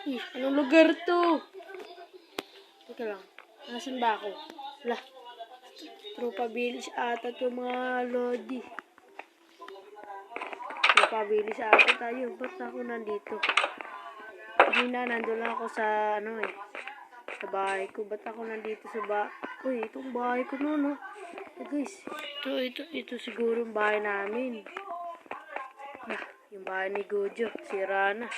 Anong lugar to? Teka lang. Nasaan ba ako? Wala. Tropa Village ata to mga lodi. Tropa Village ata tayo. Ba't ako nandito? Hindi na, nandun lang ako sa sa bahay ko. Ba't ako nandito sa Uy, itong bahay ko no. Guys, ito siguro yung bahay namin. Yung bahay ni Gojo, sira na.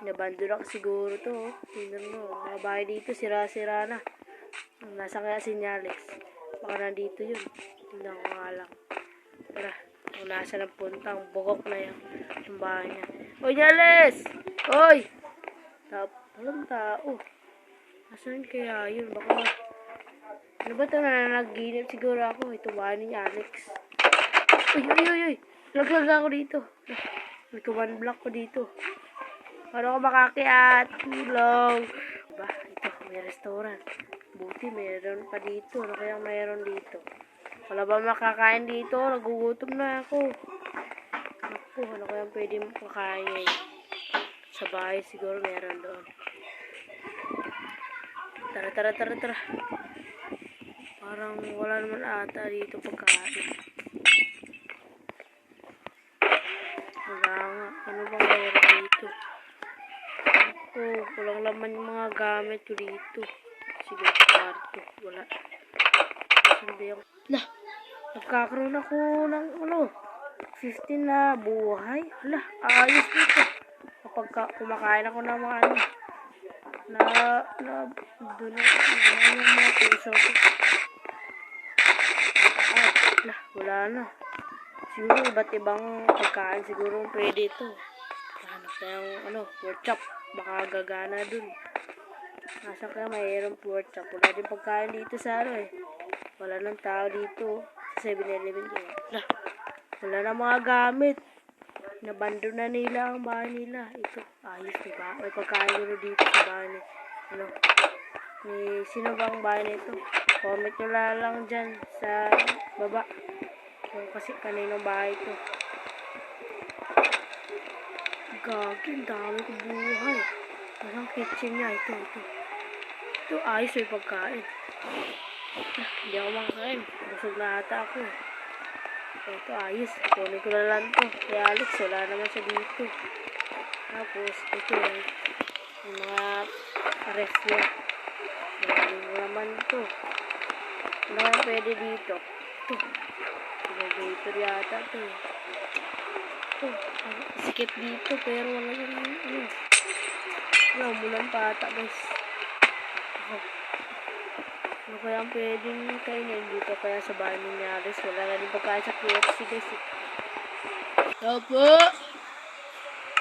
Nabandulak siguro to. Tingnan mo, mga bahay dito, sira-sira na. Nasa kaya sinyales. Baka nandito yun. Tingnan ko nga lang. Tara, kung nasa ng puntang, bukok na yung bahay niya. Hoy, Nyales! Hoy! Walang tao. Nasaan kaya yun? Baka ano ba ito na nag-ginip siguro ako? Ito bahay ni Alex. Uy! Laglag ako dito. May one block ko dito. Paano ako makakiat? Tulong. Ito, may restaurant. Buti, meron pa dito. Ano kaya meron dito? Wala ba makakain dito? Nagugutom na ako. Naku, ano kaya pwede makain? Sa bahay siguro meron doon. Tara. Parang wala naman ata dito pagkain. Wala nga. Ano bang meron dito? Ako, walang laman yung mga gamit ko dito. Sige, kwarto. Wala. Nagkakaroon ako ng 15 na buhay. Hala, ayos dito. Kapag kumakain ako ng mga doon yung mga puso ko. Wala na. Siguro iba't ibang pagkain siguro pwede ito. Hanap na yung pork chop. Baka gagana dun. Nasa kaya mayroong pork chop. Wala din pagkain dito sa Wala nang tao dito. Sa 7-Eleven ko. Wala na mga gamit. Nabando na nila ang bahay nila. Ito, ayos diba? May pagkain dito sa bahay ni sino bang bahay nito? Comment nyo lang dyan sa baba. Kasi kaninong bahay ito. Gagi, ang dami ko buhay. Parang kitchen niya. Ito ayos may pagkain. Hindi ako makakain. Busog na ata ako. Ito ayos. Kunin ko na lang ito. Kaya Alex, wala naman siya dito. Tapos, ito yung mga ref niya. Maraming naman ito. Ano kaya pwede dito? Elevator yata ito. Skip dito pero wala yung wala umulan pa ata guys. Ano kaya ang pwedeng kainin dito kaya sa bahay ni Alex? Wala na din pagkain sa KFC guys. Opo!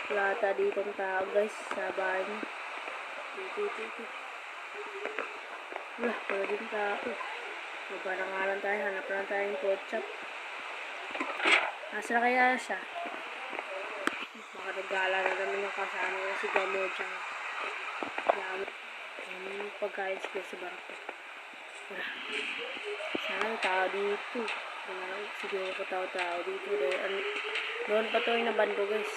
Wala ata dito ang tao guys sa bahay niya. Dito. Wala din tao. Baba na nga lang tayo. Hanap lang tayong pork chop. Nasa na kaya siya? Baka naggala na naman yung kasama niya si Gamo dyan. Yung pagkain sa barako. Sana may tao dito. Siguro ko tao dito. Doon pa ito yung nabando guys.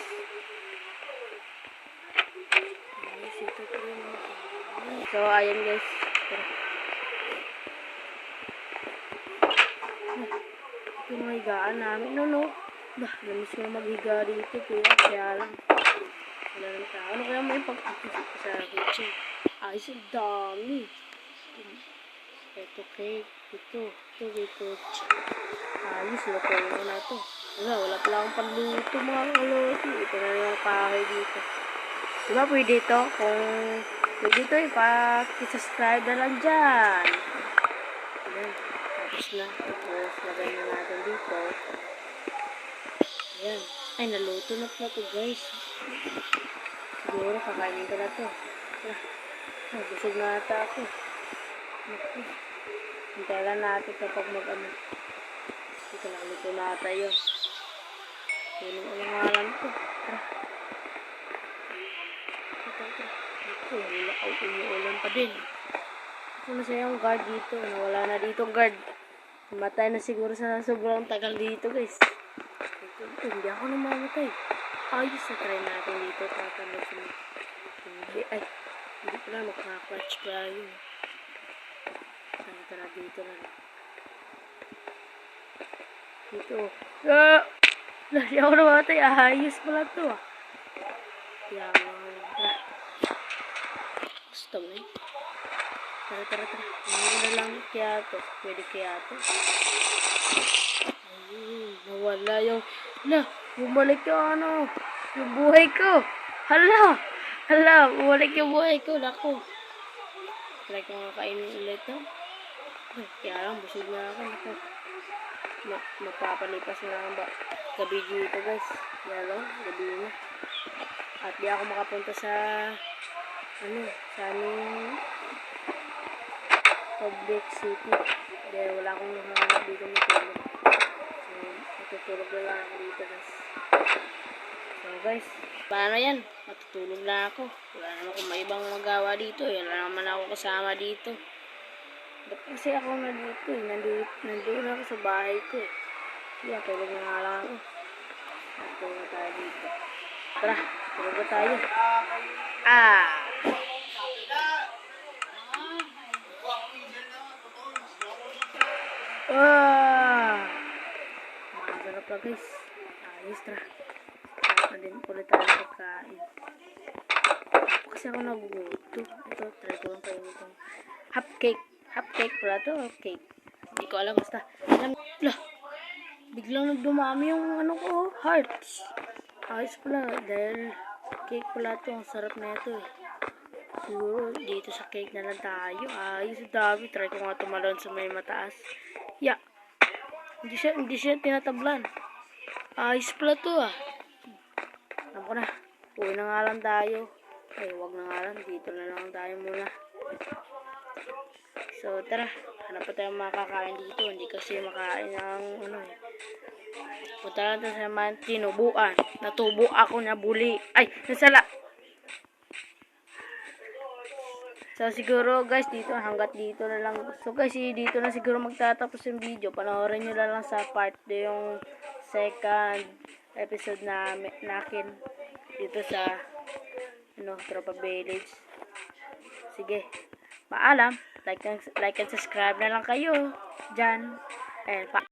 So ayan guys. Ito yung higaan namin. Namis ko na maghiga dito. Kaya lang. Wala ng tao. Ano kaya may pag-akit sa kitchen? Ayos ang dami. Ito cake. Ito cake. Ayos. Luto mo na ito. Wala pala akong panluto mga kaloti. Ito na yung kahoy dito. Diba pwede ito? Kung pwede ito pa-subscribe na lang dyan. Ayan. Tapos na. Tapos lagay na natin dito. Ayan. Ay, naluto na po ito guys. Siguro kakainin ko na ito. Busog na ata ako. Hintay lang natin kapag Ito lang, luto na ata yun. Kunin ko lang nga lang ito. Umuulan pa din. Ito na siya yung guard dito. Wala na dito guard. Matay na siguro sa sobrang tagal dito guys. Hindi ako namamatay. Ayos na try natin dito. Tatanong sa tubig. Ay, hindi ko na magka-clutch pa yun. Tara dito lang. Dito. Ah! Lali ako namatay. Ayos pala to ah. Yan. Tara. Gusto mo eh. Tara. Hindi na lang kaya to. Pwede kaya to. Ayun. Nawala yung... Bumalik yung yung buhay ko. Bumalik yung buhay ko. Naku. Try ko nga kainin ulit to. Ay, kaya lang, busog na ako. Naku. Mapapalipas na lang ba gabi dito guys. Yan lang, gabi na. At di ako makapunta sa sa aming public city. Dahil wala akong nakahanap dito matulog. So, matutulog na lang ako dito guys. So guys, paano yan? Matutulog na ako. Wala naman akong may ibang magawa dito. Wala naman ako kasama dito. Ba't kasi ako nandito eh. Nandun ako sa bahay ko eh. Kaya tulog na nga lang ako. Tulog na tayo dito. Tara, tulog na tayo. Masarap na guys. Ayos, tara. Tara din ulit tayo pagkain. Kasi ako naguguto. Ito, try ko lang kainin itong half cake pala to, half cake. Hindi ko alam, basta. Biglang nagdumami yung ko, hearts. Ayos pala, dahil cake pala to. Ang sarap na ito eh. Siguro, dito sa cake na lang tayo. Ayos, dami. Try ko nga tumalon sa may mataas. Hindi siya tinatablan. Ayos pala to ah. Alam ko na. Uwi na nga lang tayo. Ay, wag na nga lang. Dito na lang tayo muna. So, tara. Hanap pa tayo makakain dito. Hindi kasi makain ng Punta lang tayo sa tinubuan. Natubo ako na buli. Ay, nasala. So, siguro guys, dito, hanggat dito na lang. So, guys, dito na siguro magtatapos yung video. Panoorin nyo na lang sa part 2 yung second episode nakin dito sa Tropa Village. Sige, paalam. Like and subscribe na lang kayo dyan. And